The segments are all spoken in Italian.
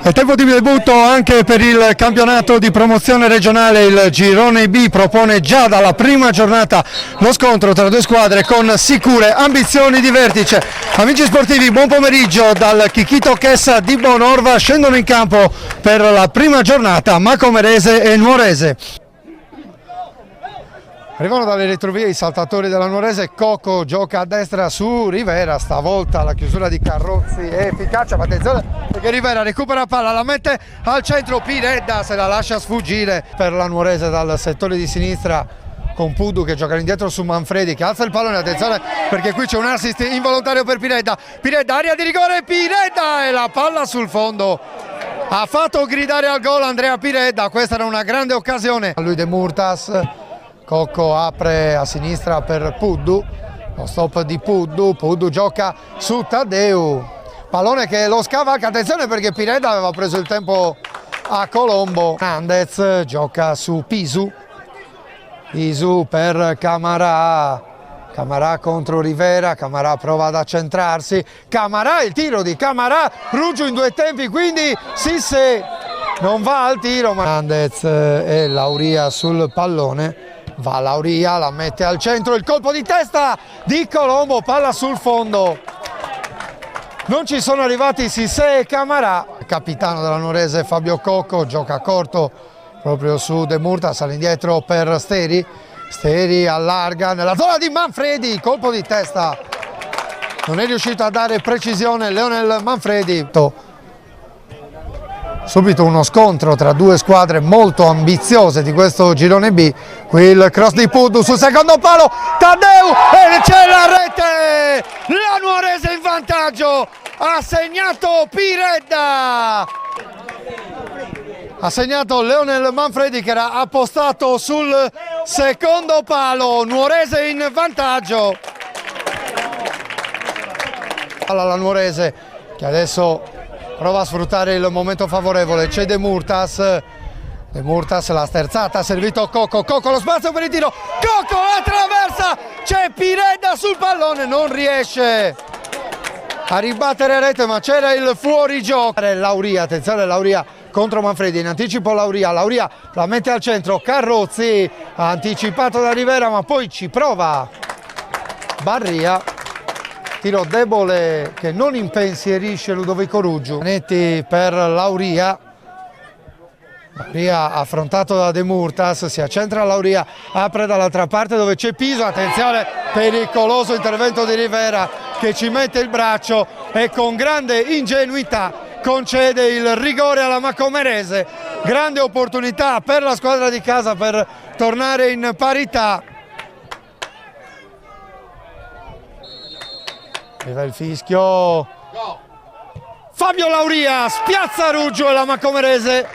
È tempo di debutto anche per il campionato di promozione regionale. Il girone B propone già dalla prima giornata lo scontro tra due squadre con sicure ambizioni di vertice. Amici sportivi, buon pomeriggio dal Chichito Chessa di Bonorva. Scendono in campo per la prima giornata Macomerese e Nuorese. Arrivano dalle retrovie i saltatori della Nuorese. Cocco gioca a destra su Rivera, stavolta la chiusura di Carrozzi è efficace, ma attenzione perché Rivera recupera palla, la mette al centro, Piredda se la lascia sfuggire per la Nuorese dal settore di sinistra con Pudu che gioca indietro su Manfredi che alza il pallone, attenzione perché qui c'è un assist involontario per Piredda, area di rigore, Piredda e la palla sul fondo. Ha fatto gridare al gol Andrea Piredda, questa era una grande occasione. A lui De Murtas. Cocco apre a sinistra per Puddu, lo stop di Puddu, Puddu gioca su Taddeu, pallone che lo scavalca, attenzione perché Piredda aveva preso il tempo a Colombo. Hernandez gioca su Pisu, Pisu per Camarà, Camarà contro Rivera, Camarà prova ad accentrarsi, Camarà, il tiro di Camarà, Ruggio in due tempi, quindi Sisse non va al tiro, ma Hernandez e Lauria sul pallone. Va Lauria, la mette al centro, il colpo di testa di Colombo, palla sul fondo. Non ci sono arrivati Sisse e Camarà. Capitano della Nuorese Fabio Cocco gioca corto proprio su De Murtas, all'indietro per Steri. Steri allarga nella zona di Manfredi, colpo di testa. Non è riuscito a dare precisione Leonel Manfredi. Subito uno scontro tra due squadre molto ambiziose di questo girone B. Qui il cross di Puddu sul secondo palo, Taddeu e c'è la rete! La Nuorese in vantaggio, ha segnato Piredda! Ha segnato Leonel Manfredi che era appostato sul secondo palo, Nuorese in vantaggio. La Nuorese che adesso prova a sfruttare il momento favorevole, c'è De Murtas, De Murtas la sterzata, ha servito Cocco, Cocco lo spazio per il tiro, Cocco la traversa, c'è Piredda sul pallone, non riesce a ribattere rete ma c'era il fuorigioco. Lauria, attenzione Lauria contro Manfredi, in anticipo Lauria, Lauria la mette al centro, Carrozzi ha anticipato da Rivera ma poi ci prova Barria. Tiro debole che non impensierisce Ludovico Ruggio. Netti per Lauria. Lauria affrontato da De Murtas, si accentra Lauria, apre dall'altra parte dove c'è Piso, attenzione, pericoloso intervento di Rivera che ci mette il braccio e con grande ingenuità concede il rigore alla Macomerese. Grande opportunità per la squadra di casa per tornare in parità. Arriva il fischio, Fabio Lauria spiazza Ruggio e la Macomerese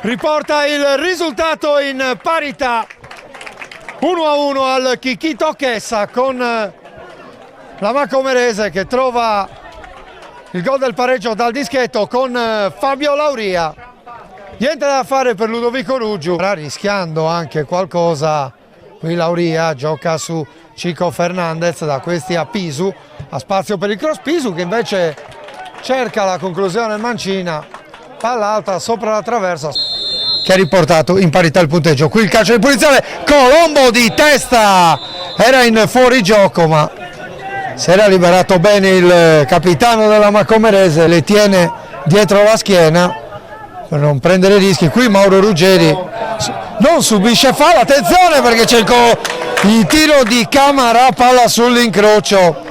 riporta il risultato in parità 1-1 al Chichito Chessa con la Macomerese che trova il gol del pareggio dal dischetto con Fabio Lauria. Niente da fare per Ludovico Ruggio, rischiando anche qualcosa. Qui Lauria gioca su Chico Fernandez, da questi a Pisu, ha spazio per il cross, Pisu che invece cerca la conclusione mancina, palla alta sopra la traversa che ha riportato in parità il punteggio. Qui il calcio di punizione, Colombo di testa, era in fuorigioco ma si era liberato bene il capitano della Macomerese, le tiene dietro la schiena per non prendere rischi. Qui Mauro Ruggeri non subisce fallo, attenzione perché c'è il tiro di Camarà, palla sull'incrocio.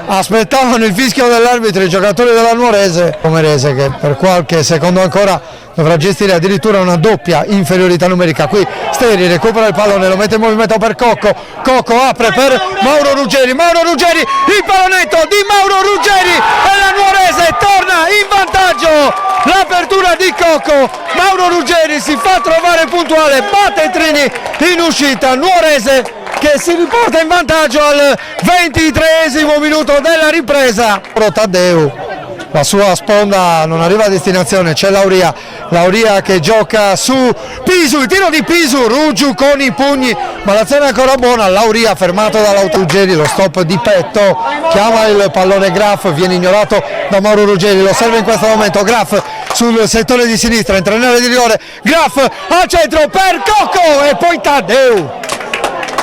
Aspettavano il fischio dell'arbitro i giocatori della Nuorese che per qualche secondo ancora dovrà gestire addirittura una doppia inferiorità numerica. Qui Steri recupera il pallone, lo mette in movimento per Cocco, Cocco apre per Mauro Ruggeri, il pallonetto di Mauro Ruggeri e la Nuorese torna in vantaggio. L'apertura di Cocco, Mauro Ruggeri si fa trovare puntuale, batte Trini in uscita, Nuorese che si riporta in vantaggio al 23esimo minuto della ripresa. Taddeu la sua sponda non arriva a destinazione, c'è Lauria che gioca su Pisu, il tiro di Pisu, Ruggiu con i pugni, ma l'azione è ancora buona, Lauria fermato dall'Auto-Ruggeri, lo stop di petto, chiama il pallone Graf, viene ignorato da Mauro Ruggeri, lo serve in questo momento, Graf sul settore di sinistra, entra in area di rigore, Graf al centro per Cocco e poi Taddeu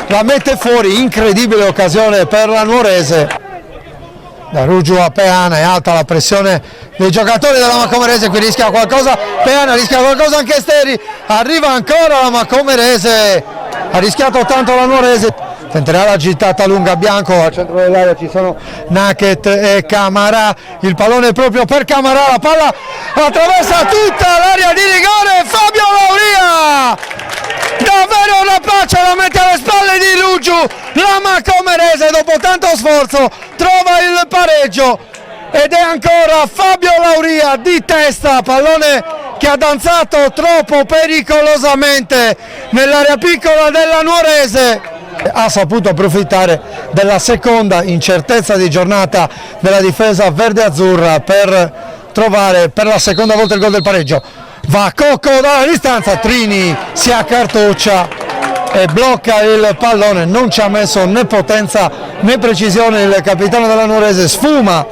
la mette fuori, incredibile occasione per la Nuorese. Da Ruggiu a Peana, è alta la pressione dei giocatori della Macomerese, qui rischia qualcosa, Peana rischia qualcosa anche Steri, arriva ancora la Macomerese, ha rischiato tanto la Nuorese, tenterà la gittata lunga, Bianco, al centro dell'area ci sono Naked e Camarà, il pallone proprio per Camarà, la palla attraversa tutta l'area di rigore, Fabio Lauria! Davvero una pace, la mette alle spalle di Ruggiu, la Macomerese dopo tanto sforzo trova il pareggio ed è ancora Fabio Lauria di testa, pallone che ha danzato troppo pericolosamente nell'area piccola della Nuorese. Ha saputo approfittare della seconda incertezza di giornata della difesa verde-azzurra per trovare per la seconda volta il gol del pareggio. Va Cocco dalla distanza, Trini si accartoccia e blocca il pallone, non ci ha messo né potenza né precisione il capitano della Nuorese, sfuma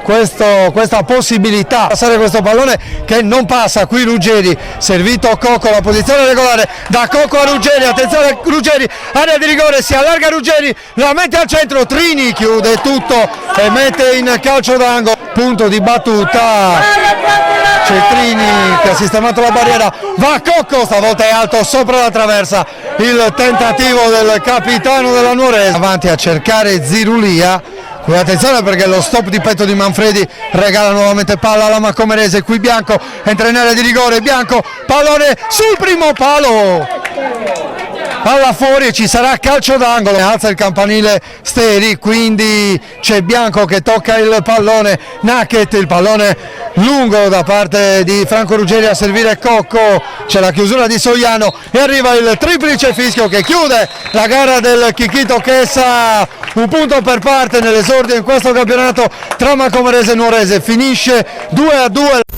questa possibilità di passare questo pallone che non passa, qui Ruggeri, servito Cocco, la posizione regolare, da Cocco a Ruggeri, attenzione Ruggeri, area di rigore, si allarga Ruggeri, la mette al centro, Trini chiude tutto e mette in calcio d'angolo, punto di battuta, c'è Trini che ha sistemato la barriera, va Cocco, stavolta è alto sopra la traversa, il tentativo del capitano della Nuorese, avanti a cercare Zirulia. Qui attenzione perché lo stop di petto di Manfredi regala nuovamente palla alla Macomerese, qui Bianco entra in area di rigore, Bianco, pallone sul primo palo, palla fuori e ci sarà calcio d'angolo, alza il campanile Steri, quindi c'è Bianco che tocca il pallone, Naked, il pallone lungo da parte di Franco Ruggeri a servire Cocco, c'è la chiusura di Sogliano e arriva il triplice fischio che chiude la gara del Chichito Chessa, un punto per parte nell'esordio in questo campionato tra Macomerese e Nuorese, finisce 2-2.